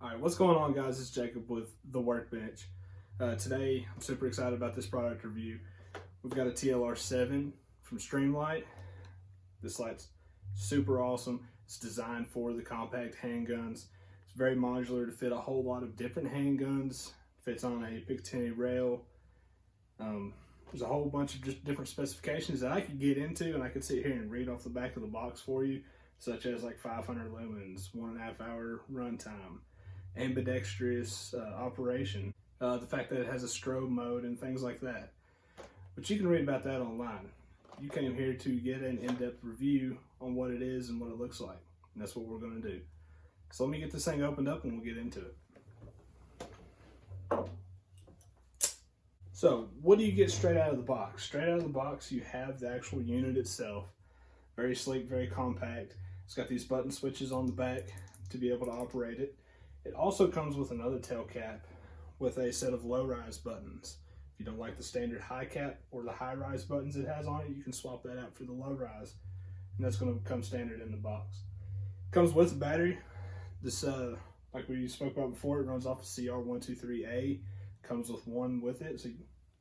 All right, what's going on, guys? It's Jacob with The Workbench. Today, I'm super excited about this product review. We've got a TLR-7 from Streamlight. This light's super awesome. It's designed for the compact handguns. It's very modular to fit a whole lot of different handguns. Fits on a Picatinny rail. There's a whole bunch of just different specifications that I could get into, and I could sit here and read off the back of the box for you, such as like 500 lumens, 1.5 hour runtime, ambidextrous operation, the fact that it has a strobe mode and things like that. But you can read about that online. You came here to get an in-depth review on what it is and what it looks like, and that's what we're going to do. So let me get this thing opened up and we'll get into it. So what do you get straight out of the box? Straight out of the box, you have the actual unit itself. Very sleek, very compact. It's got these button switches on the back to be able to operate it. It also comes with another tail cap with a set of low-rise buttons. If you don't like the standard high cap or the high-rise buttons it has on it, you can swap that out for the low-rise, and that's going to come standard in the box. It comes with a battery. This, like we spoke about before, it runs off of TLR-7a. Comes with one with it, so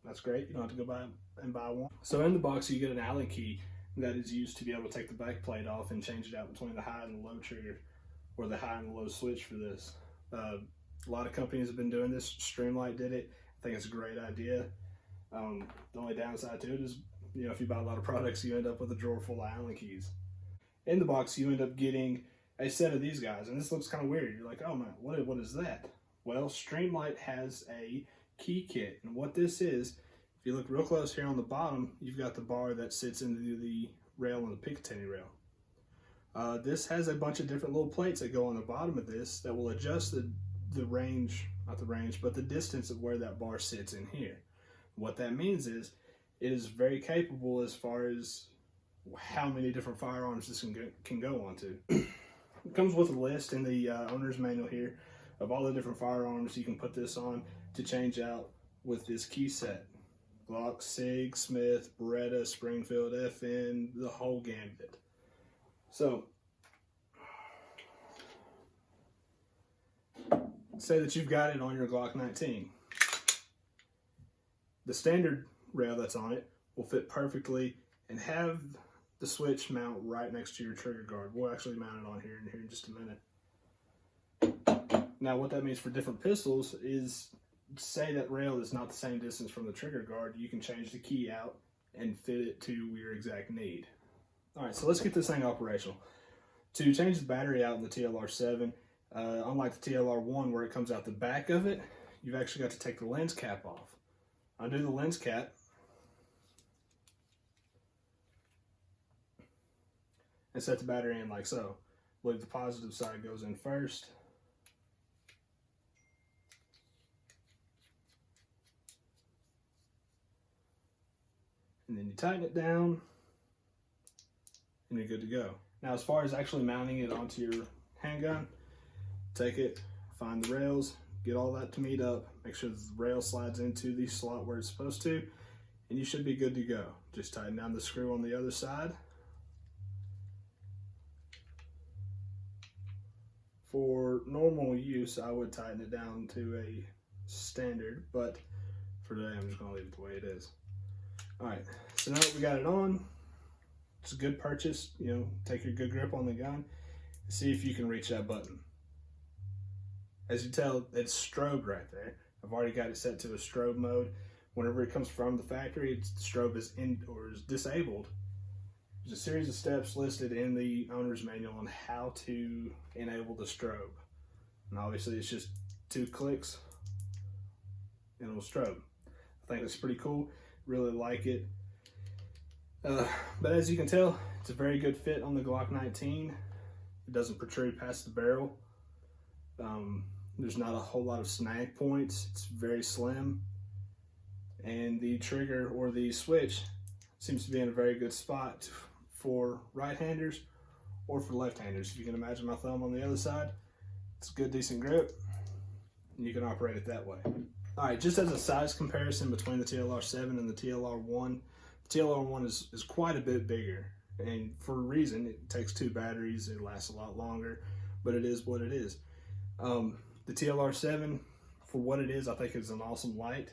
that's great. You don't have to go buy and buy one. So in the box, you get an Allen key that is used to be able to take the back plate off and change it out between the high and the low trigger, or the high and the low switch for this. A lot of companies have been doing this. Streamlight did it. I think it's a great idea. The only downside to it is, if you buy a lot of products, you end up with a drawer full of Allen keys. In the box, you end up getting a set of these guys, and this looks kind of weird. You're like, oh man, what is that? Well, Streamlight has a key kit, and what this is, if you look real close here on the bottom, you've got the bar that sits into the rail on the Picatinny rail. This has a bunch of different little plates that go on the bottom of this that will adjust the range, not the range, but the distance of where that bar sits in here. What that means is it is very capable as far as how many different firearms this can go onto. It comes with a list in the owner's manual here of all the different firearms you can put this on to change out with this key set. Glock, SIG, Smith, Beretta, Springfield, FN, the whole gambit. So, say that you've got it on your Glock 19. The standard rail that's on it will fit perfectly and have the switch mount right next to your trigger guard. We'll actually mount it on here in just a minute. Now, what that means for different pistols is, say that rail is not the same distance from the trigger guard, you can change the key out and fit it to your exact need. All right, so let's get this thing operational. To change the battery out in the TLR-7, unlike the TLR-1 where it comes out the back of it, you've actually got to take the lens cap off. Undo the lens cap, and set the battery in like so. I believe the positive side goes in first. And then you tighten it down, and you're good to go. Now, as far as actually mounting it onto your handgun, take it, find the rails, get all that to meet up, make sure the rail slides into the slot where it's supposed to, and you should be good to go. Just tighten down the screw on the other side. For normal use, I would tighten it down to a standard, but for today, I'm just going to leave it the way it is. All right, so now that we got it on, it's a good purchase. Take your good grip on the gun and see if you can reach that button. As you tell, it's strobed right there. I've already got it set to a strobe mode. Whenever it comes from the factory, the strobe is disabled. There's a series of steps listed in the owner's manual on how to enable the strobe. And obviously it's just 2 clicks and it'll strobe. I think it's pretty cool. Really like it. But as you can tell, it's a very good fit on the Glock 19. It doesn't protrude past the barrel. There's not a whole lot of snag points. It's very slim. And the trigger or the switch seems to be in a very good spot for right-handers or for left-handers. If you can imagine my thumb on the other side, it's a good, decent grip, and you can operate it that way. All right, just as a size comparison between the TLR-7 and the TLR-1, the TLR-1 is quite a bit bigger, and for a reason. It takes 2 batteries, it lasts a lot longer, but it is what it is. The TLR-7, for what it is, I think is an awesome light.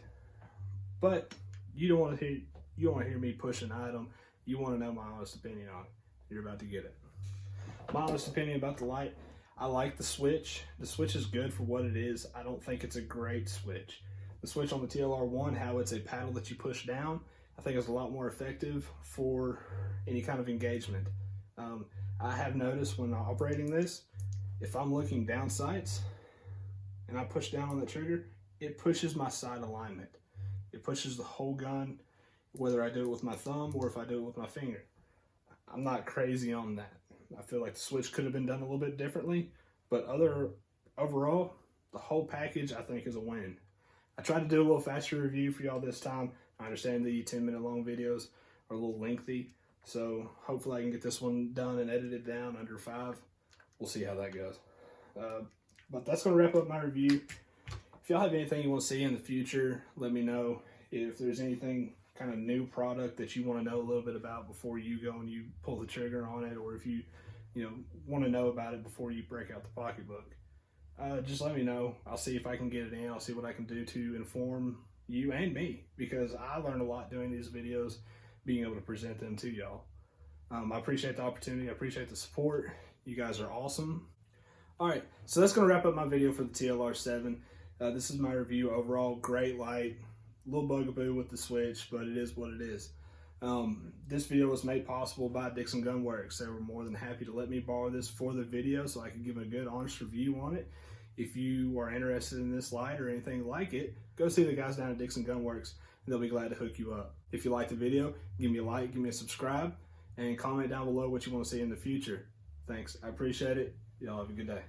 But you don't want to hear me push an item. You want to know my honest opinion on it. You're about to get it. My honest opinion about the light, I like the switch. The switch is good for what it is. I don't think it's a great switch. The switch on the TLR-1, how it's a paddle that you push down, I think is a lot more effective for any kind of engagement. I have noticed when operating this, if I'm looking down sights and I push down on the trigger, it pushes my sight alignment. It pushes the whole gun, whether I do it with my thumb or if I do it with my finger. I'm not crazy on that. I feel like the switch could have been done a little bit differently, but overall, the whole package I think is a win. I tried to do a little faster review for y'all this time. I understand the 10-minute long videos are a little lengthy, so hopefully I can get this one done and edited down under 5. We'll see how that goes. But that's going to wrap up my review. If y'all have anything you want to see in the future, let me know. If there's anything kind of new product that you want to know a little bit about before you go and you pull the trigger on it, or if you want to know about it before you break out the pocketbook, just let me know. I'll see if I can get it in. I'll see what I can do to inform you and me, because I learned a lot doing these videos, being able to present them to y'all. I appreciate the opportunity. I appreciate the support. You guys are awesome. All right, so that's going to wrap up my video for the TLR-7. This is my review overall. Great light. A little bugaboo with the switch, but it is what it is. This video was made possible by Dickson Gun Works. They were more than happy to let me borrow this for the video so I could give a good, honest review on it. If you are interested in this light or anything like it, go see the guys down at Dickson Gun Works, and they'll be glad to hook you up. If you like the video, give me a like, give me a subscribe, and comment down below what you want to see in the future. Thanks. I appreciate it. Y'all have a good day.